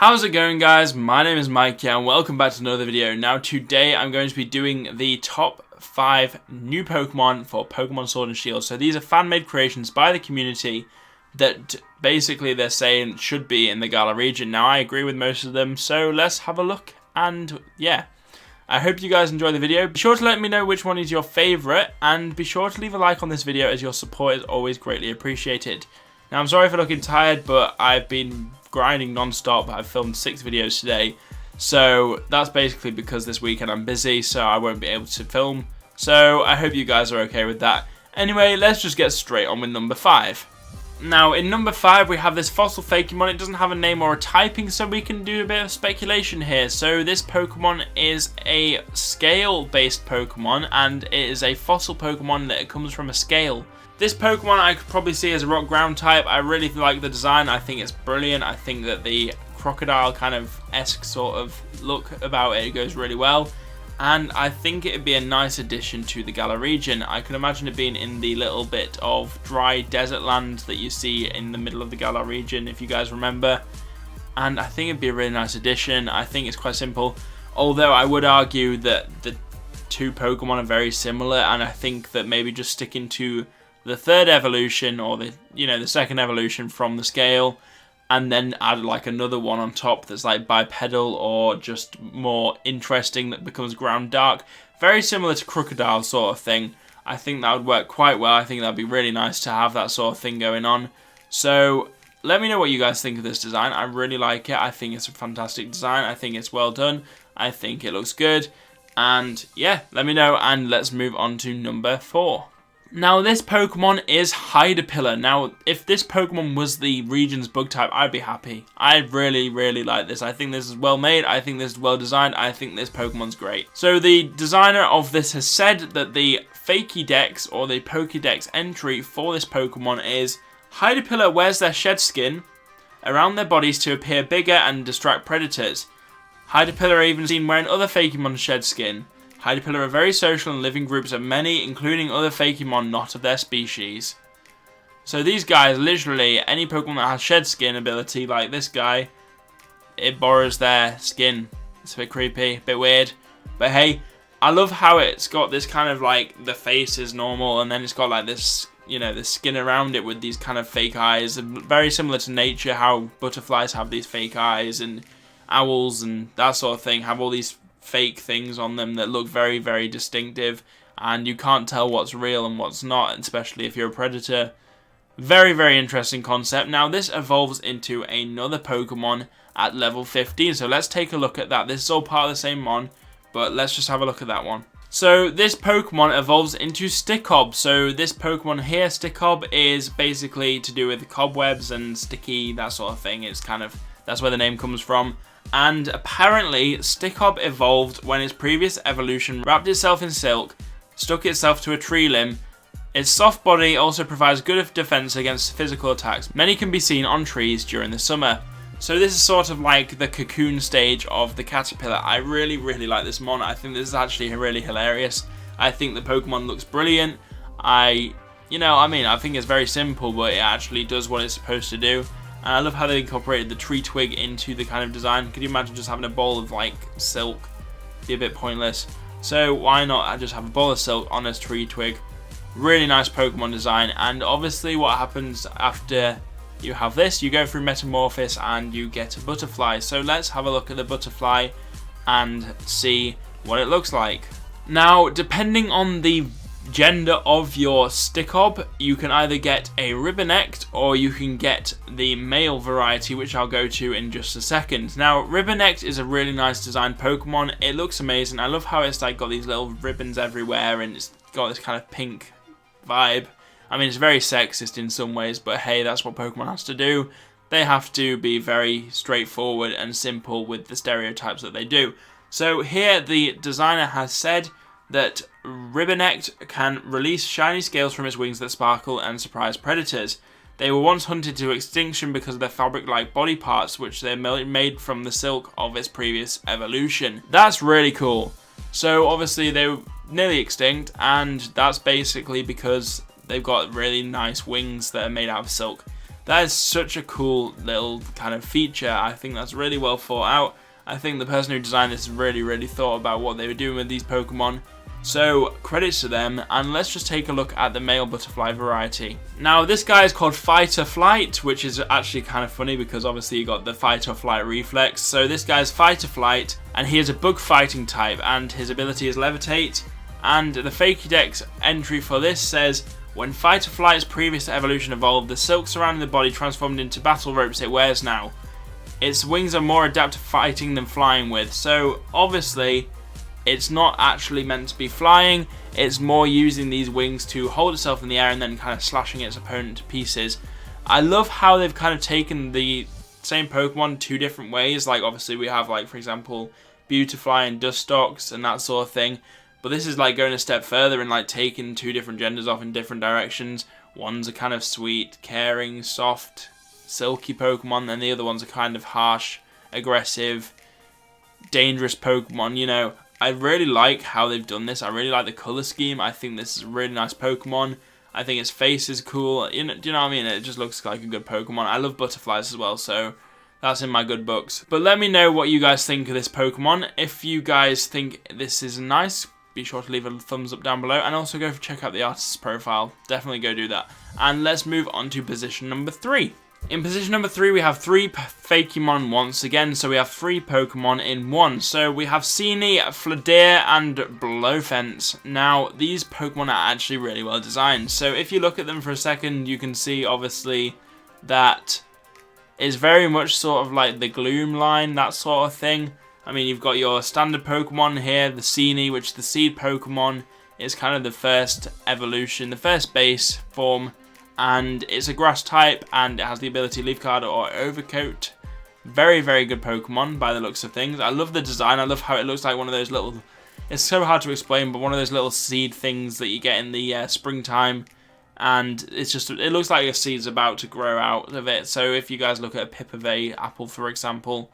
How's it going, guys? My name is Maikya and welcome back to another video. Now today I'm going to be doing the top 5 new Pokemon for Pokemon Sword and Shield. So these are fan-made creations by the community that basically they're saying should be in the Galar region. Now I agree with most of them, so let's have a look. And yeah, I hope you guys enjoy the video. Be sure to let me know which one is your favourite, and be sure to leave a like on this video as your support is always greatly appreciated. Now I'm sorry for looking tired, but I've been grinding non-stop. I've filmed 6 videos today, so that's basically because this weekend I'm busy, so I won't be able to film. So I hope you guys are okay with that. Anyway, let's just get straight on with number 5. Now in number 5 we have this fossil Fakemon. It doesn't have a name or a typing, so we can do a bit of speculation here. So this Pokemon is a scale based Pokemon, and it is a fossil Pokemon that comes from a scale. This Pokemon I could probably see as a rock ground type. I really like the design. I think it's brilliant. I think that the crocodile kind of esque sort of look about it goes really well. And I think it would be a nice addition to the Galar region. I can imagine it being in the little bit of dry desert land that you see in the middle of the Galar region, if you guys remember. And I think it'd be a really nice addition. I think it's quite simple. Although I would argue that the two Pokemon are very similar, and I think that maybe just sticking to the third evolution, or the second evolution from the scale, and then add like another one on top that's like bipedal or just more interesting that becomes ground dark, very similar to crocodile sort of thing. I think that would work quite well. I think that'd be really nice to have that sort of thing going on. So let me know what you guys think of this design. I really like it. I think it's a fantastic design. I think it's well done. I think it looks good. And yeah, let me know, and let's move on to number 4. Now this Pokemon is Hyderpillar. Now if this Pokemon was the region's bug type, I'd be happy. I really like this. I think this is well made. I think this is well designed. I think this Pokemon's great. So the designer of this has said that the Fakedex, or the Pokédex entry for this Pokemon is: Hyderpillar wears their shed skin around their bodies to appear bigger and distract predators. Hyderpillar are even seen wearing other Fakemon's shed skin. Hyderpillar are very social and live in groups of many, including other Fakemon not of their species. So these guys, literally, any Pokemon that has shed skin ability, like this guy, it borrows their skin. It's a bit creepy, a bit weird. But hey, I love how it's got this kind of like, the face is normal, and then it's got like this, the skin around it with these kind of fake eyes. Very similar to nature, how butterflies have these fake eyes, and owls and that sort of thing have all these fake things on them that look very distinctive, and you can't tell what's real and what's not, especially if you're a predator. Very interesting concept. Now this evolves into another Pokemon at level 15, so let's take a look at that. This is all part of the same mon, but let's just have a look at that one. So this Pokemon evolves into Stickob. So this Pokemon here, Stickob, is basically to do with cobwebs and sticky, that sort of thing. It's kind of, that's where the name comes from. And apparently, Stickob evolved when its previous evolution wrapped itself in silk, stuck itself to a tree limb. Its soft body also provides good defense against physical attacks. Many can be seen on trees during the summer. So this is sort of like the cocoon stage of the caterpillar. I really like this mon. I think this is actually really hilarious. I think the Pokemon looks brilliant. I think it's very simple, but it actually does what it's supposed to do. And I love how they incorporated the tree twig into the kind of design. Could you imagine just having a ball of like silk? It'd be a bit pointless. So why not just have a ball of silk on a tree twig? Really nice Pokemon design. And obviously what happens after you have this, you go through Metamorphosis and you get a butterfly. So let's have a look at the butterfly and see what it looks like. Now depending on the gender of your Stickob, you can either get a ribbon-necked or you can get the male variety, which I'll go to in just a second. Now ribbon-necked is a really nice designed Pokemon. It looks amazing. I love how it's like got these little ribbons everywhere and it's got this kind of pink vibe. I mean, it's very sexist in some ways, but hey, that's what Pokemon has to do. They have to be very straightforward and simple with the stereotypes that they do. So here the designer has said that Ribbon-necked can release shiny scales from its wings that sparkle and surprise predators. They were once hunted to extinction because of their fabric-like body parts, which they made from the silk of its previous evolution. That's really cool. So obviously they were nearly extinct, and that's basically because they've got really nice wings that are made out of silk. That is such a cool little kind of feature. I think that's really well thought out. I think the person who designed this really thought about what they were doing with these Pokemon. So credits to them, and let's just take a look at the male butterfly variety. Now this guy is called Fight or Flight, which is actually kind of funny because obviously you got the Fight or Flight reflex. So this guy's Fight or Flight, and he is a bug fighting type, and his ability is Levitate. And the Fakedex entry for this says, when Fight or Flight's previous evolution evolved, the silk surrounding the body transformed into battle ropes it wears now. Its wings are more adapted to fighting than flying with. So obviously it's not actually meant to be flying, it's more using these wings to hold itself in the air and then kind of slashing its opponent to pieces. I love how they've kind of taken the same Pokemon two different ways. Like obviously we have, like, for example, Beautifly and Dustox and that sort of thing. But this is like going a step further and like taking two different genders off in different directions. One's a kind of sweet, caring, soft, silky Pokemon, and the other one's a kind of harsh, aggressive, dangerous Pokemon, you know. I really like how they've done this. I really like the colour scheme. I think this is a really nice Pokemon. I think its face is cool. Do you know what I mean? It just looks like a good Pokemon. I love butterflies as well, so that's in my good books. But let me know what you guys think of this Pokemon. If you guys think this is nice, be sure to leave a thumbs up down below, and also go check out the artist's profile. Definitely go do that. And let's move on to position number 3. In position number 3, we have 3 Fakemon once again, so we have 3 Pokemon in one. So we have Seany, Fladeer, and Blowfence. Now, these Pokemon are actually really well designed. So if you look at them for a second, you can see, obviously, that it's very much sort of like the Gloom line, that sort of thing. I mean, you've got your standard Pokemon here, the Seany, which the Seed Pokemon is kind of the first evolution, the first base form. And it's a grass type, and it has the ability Leaf Card or Overcoat. Very good Pokemon by the looks of things. I love the design. I love how it looks like one of those little, it's so hard to explain, but one of those little seed things that you get in the springtime. And it's just, it looks like a seed's about to grow out of it. So if you guys look at a Pipave apple, for example,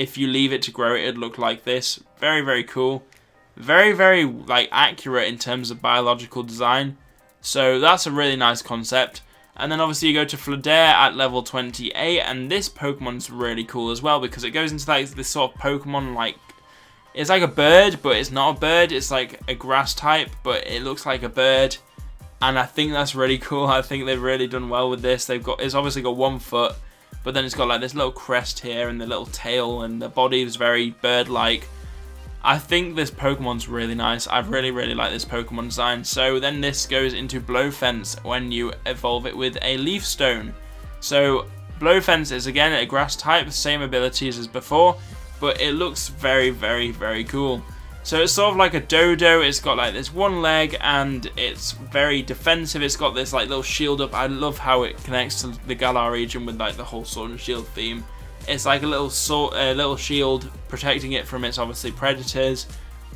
if you leave it to grow, it'd look like this. Very cool. Very like accurate in terms of biological design. So that's a really nice concept. And then obviously you go to Fladeer at level 28, and this Pokemon's really cool as well because it goes into like this sort of Pokemon, like, it's like a bird, but it's not a bird. It's like a grass type, but it looks like a bird. And I think that's really cool. I think they've really done well with this. It's obviously got 1 foot, but then it's got like this little crest here and the little tail, and the body is very bird-like. I think this Pokemon's really nice. I really like this Pokemon design. So then this goes into Blowfence when you evolve it with a Leaf Stone. So Blowfence is again a grass type, same abilities as before, but it looks very cool. So it's sort of like a dodo. It's got like this 1 leg, and it's very defensive. It's got this like little shield up. I love how it connects to the Galar region with like the whole Sword and Shield theme. It's like a little shield protecting it from its obviously predators,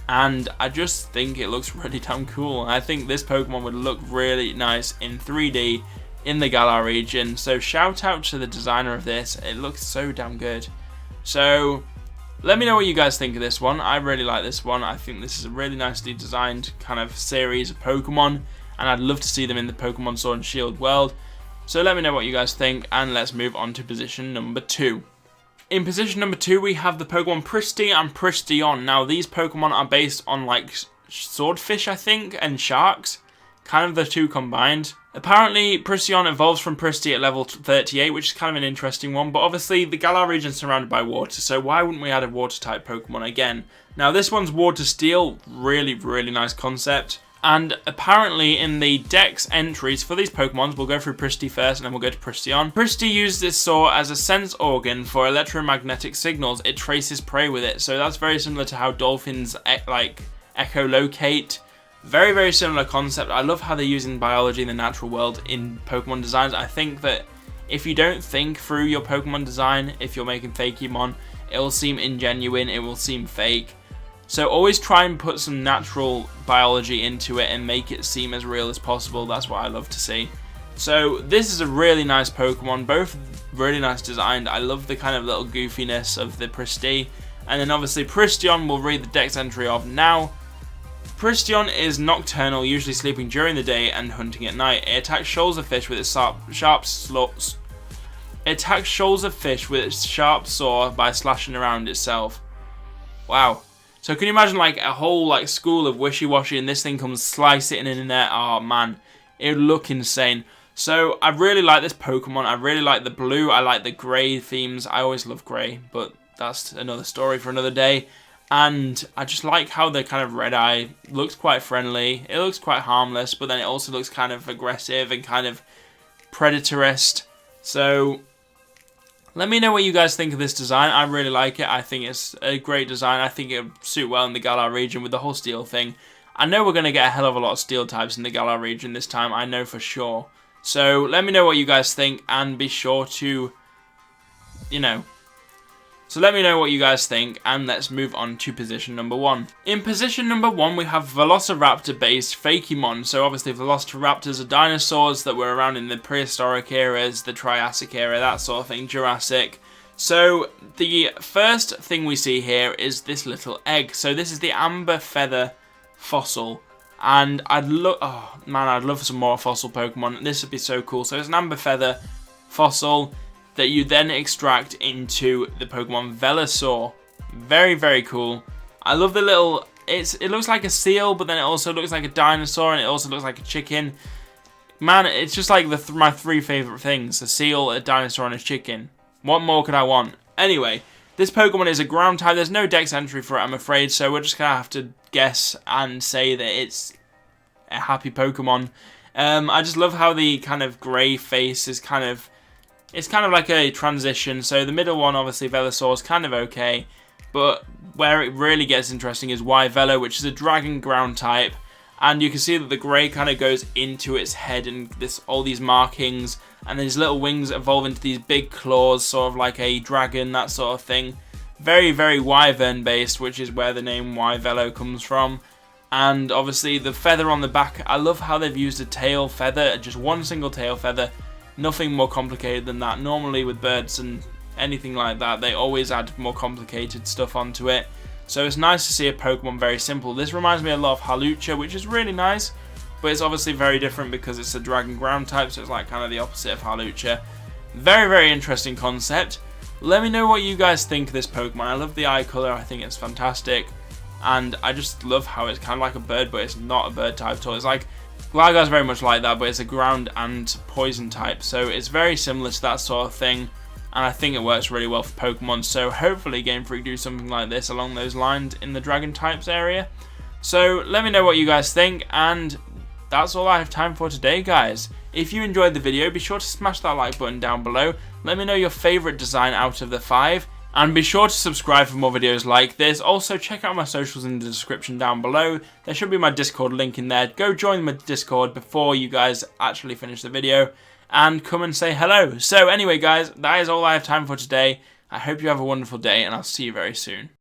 and I just think it looks really damn cool. I think this Pokemon would look really nice in 3D in the Galar region. So shout out to the designer of this. It looks so damn good. So let me know what you guys think of this one. I really like this one. I think this is a really nicely designed kind of series of Pokemon, and I'd love to see them in the Pokemon Sword and Shield world. So let me know what you guys think, and let's move on to position number 2. In position number 2, we have the Pokemon Pristy and Pristyon. Now, these Pokemon are based on, like, swordfish, I think, and sharks. Kind of the two combined. Apparently, Pristyon evolves from Pristy at level 38, which is kind of an interesting one. But obviously, the Galar region is surrounded by water, so why wouldn't we add a water-type Pokemon again? Now, this one's Water Steel. Really nice concept. And apparently in the Dex entries for these Pokemons, we'll go through Pristy first and then we'll go to Pristyon. Pristy uses this saw as a sense organ for electromagnetic signals. It traces prey with it. So that's very similar to how dolphins like echolocate. Very similar concept. I love how they're using biology in the natural world in Pokemon designs. I think that if you don't think through your Pokemon design, if you're making Fakemon, it will seem ingenuine, it will seem fake. So always try and put some natural biology into it and make it seem as real as possible. That's what I love to see. So this is a really nice Pokemon, both really nice designed. I love the kind of little goofiness of the Pristy. And then obviously Pristyon we'll read the Dex entry of now. Pristyon is nocturnal, usually sleeping during the day and hunting at night. It attacks shoals of fish with its sharp It attacks shoals of fish with its sharp saw by slashing around itself. Wow. So can you imagine like a whole like school of wishy-washy and this thing comes slicing in there? Oh man, it would look insane. So I really like this Pokemon. I really like the blue. I like the grey themes. I always love grey, but that's another story for another day. And I just like how the kind of red eye looks quite friendly. It looks quite harmless, but then it also looks kind of aggressive and kind of predatorist. So let me know what you guys think of this design. I really like it. I think it's a great design. I think it would suit well in the Galar region with the whole steel thing. I know we're going to get a hell of a lot of steel types in the Galar region this time. I know for sure. So let me know what you guys think and be sure to, So let me know what you guys think, and let's move on to position number 1. In position number 1, we have Velociraptor-based Fakemon. So obviously Velociraptors are dinosaurs that were around in the prehistoric eras, the Triassic era, that sort of thing, Jurassic. So the first thing we see here is this little egg. So this is the amber feather fossil. And I'd love some more fossil Pokemon. This would be so cool. So it's an amber feather fossil that you then extract into the Pokemon Velosaur. Very, very cool. I love the little... It looks like a seal, but then it also looks like a dinosaur, and it also looks like a chicken. Man, it's just like my 3 favourite things. A seal, a dinosaur, and a chicken. What more could I want? Anyway, this Pokemon is a ground type. There's no Dex entry for it, I'm afraid, so we're just going to have to guess and say that it's a happy Pokemon. I just love how the kind of grey face is kind of... It's kind of like a transition, so the middle one, obviously, Velosaur, is kind of okay, but where it really gets interesting is Y-Velo, which is a dragon ground type, and you can see that the grey kind of goes into its head and all these markings, and these little wings evolve into these big claws, sort of like a dragon, that sort of thing. Very, very Wyvern based, which is where the name Y-Velo comes from. And obviously the feather on the back, I love how they've used a tail feather, just one single tail feather. Nothing more complicated than that. Normally with birds and anything like that, they always add more complicated stuff onto it. So it's nice to see a Pokemon very simple. This reminds me a lot of Hawlucha, which is really nice, but it's obviously very different because it's a dragon ground type, so it's like kind of the opposite of Hawlucha. Very, very interesting concept. Let me know what you guys think of this Pokemon. I love the eye colour, I think it's fantastic. And I just love how it's kind of like a bird, but it's not a bird type at all. It's like... Gligar's very much like that, but it's a ground and poison type, so it's very similar to that sort of thing, and I think it works really well for Pokemon, so hopefully Game Freak do something like this along those lines in the dragon types area. So let me know what you guys think, and that's all I have time for today, guys. If you enjoyed the video, be sure to smash that like button down below, let me know your favourite design out of the 5, and be sure to subscribe for more videos like this. Also, check out my socials in the description down below. There should be my Discord link in there. Go join my Discord before you guys actually finish the video. And come and say hello. So anyway, guys, that is all I have time for today. I hope you have a wonderful day, and I'll see you very soon.